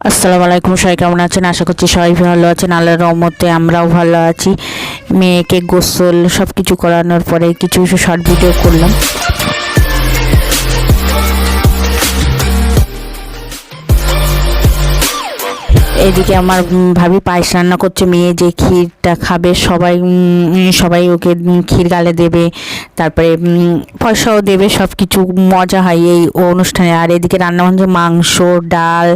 আসসালামু আলাইকুম, সবাই কেমন আছেন? আশা করছি সবাই ভালো আছেন। আল্লাহর রহমতে আমরাও ভালো আছি। মেয়েকে গোসল সব কিছু করানোর পরে কিছু কিছু শর্ট ভিডিও করলাম। এদিকে আমার ভাবি পায়েস রান্না করছে। মেয়ে যে ক্ষীরটা খাবে সবাই ওকে ক্ষীর গালে দেবে, তারপরে পয়সাও দেবে, সব কিছু মজা হয় এই অনুষ্ঠানে। আর এদিকে রান্না হচ্ছে মাংস, ডাল,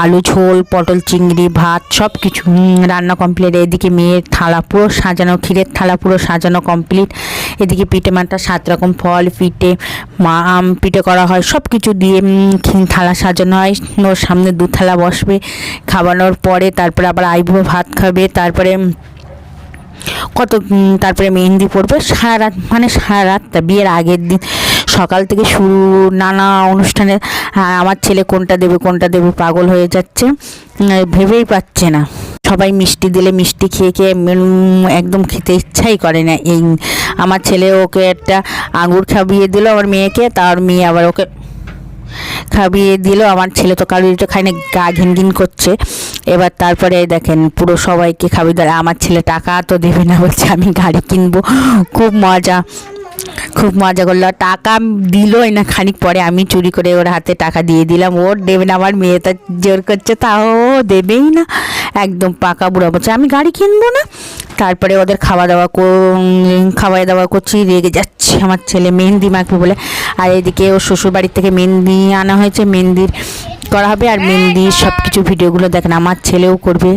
আলু ঝোল, পটল চিংড়ি, ভাত, সব কিছু রান্না কমপ্লিট। এদিকে মেয়ের থালা পুরো সাজানো, ক্ষীরের থালা পুরো সাজানো কমপ্লিট। এদিকে পিঠে মাটা 7 রকম ফল, পিঠে করা হয়, সব কিছু দিয়ে থালা সাজানো হয়। ওর সামনে 2 থালা বসবে, খাওয়ানোর পরে তারপরে আবার আইবুড়ো ভাত খাবে, তারপরে মেহেন্দি পড়বে। সারা রাত বিয়ের আগের দিন সকাল থেকে শুরু নানা অনুষ্ঠানের। আমার ছেলে কোনটা দেবে পাগল হয়ে যাচ্ছে, ভেবেই পাচ্ছে না। সবাই মিষ্টি দিলে মিষ্টি খেয়ে একদম খেতে ইচ্ছাই করে না। আমার ছেলে ওকে একটা আঙুর খাইয়ে দিল আমার মেয়েকে, তার মেয়ে আবার ওকে খাইয়ে দিল। আমার ছেলে তো কারোরিটা খায় না, গা ঘিন করছে। এবার তারপরে দেখেন পুরো সবাইকে খাইয়ে দিল। আমার ছেলে টাকা তো দেবে না, বলছে আমি গাড়ি কিনবো। খুব মজা করলো। টাকা দিলই না, খানিক পরে আমি চুরি করে ওর হাতে টাকা দিয়ে দিলাম। ওর দেবে না, আমার মেয়ে তো জোর করছে, তাও দেবেই না। একদম পাকা বুড়া বলছে আমি গাড়ি কিনবো না। তারপরে ওদের খাওয়া দাওয়া করছি, রেগে যাচ্ছে আমার ছেলে মেহেন্দি মাখবে বলে। আর এদিকে ওর শ্বশুর বাড়ির থেকে মেহেন্দি আনা হয়েছে, মেহেন্দির করা হবে। আর মেহেন্দির সব কিছু ভিডিওগুলো দেখেন, আমার ছেলেও করবে।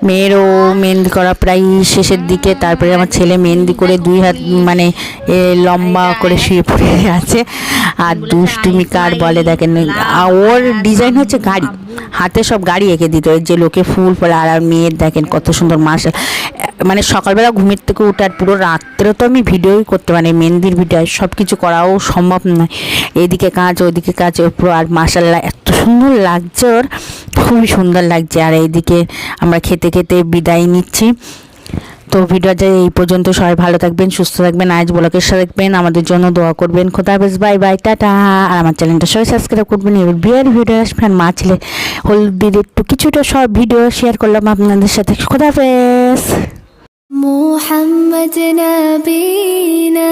মেয়েরও মেহেন্দি করা প্রায় শেষের দিকে। তারপরে আমার ছেলে মেহেন্দি করে 2 হাত লম্বা করে শুয়ে পড়ে আছে। আর দুষ্টুমি কার বলে দেখেন, ওর ডিজাইন হচ্ছে গাড়ি, হাতে সব গাড়ি এঁকে দিত, যে লোকে ফুল পড়ে। আর মেয়ের দেখেন কত সুন্দর সকালবেলা ঘুমের থেকে উঠার পুরো রাত্রে তো আমি ভিডিওই করতে পারি, মেহেন্দির ভিডিও সব কিছু করাও সম্ভব নয়। এদিকে কাজ ওদিকে কাজ, পুরো। আর মাশাআল্লাহ এত সুন্দর লাগছে, ওর খুবই সুন্দর লাগছে। আর এইদিকে আমরা খেতে বিদায় নিচ্ছি। তো ভিডিওটা এই পর্যন্ত। সবাই ভালো থাকবেন, সুস্থ থাকবেন, আজ ব্লগের সাথে থাকবেন, আমাদের জন্য দোয়া করবেন। খোদা হাফেজ, বাই বাই, টাটা। আর আমার চ্যানেলটা সবাই সাবস্ক্রাইব করবেন। এবার বিয়ের ভিডিও আসবেন, মা ছেলে হলদির একটু কিছুটা সব ভিডিও শেয়ার করলাম আপনাদের সাথে। খোদা হাফেজ। محمد نبينا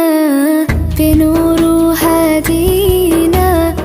بنور هدي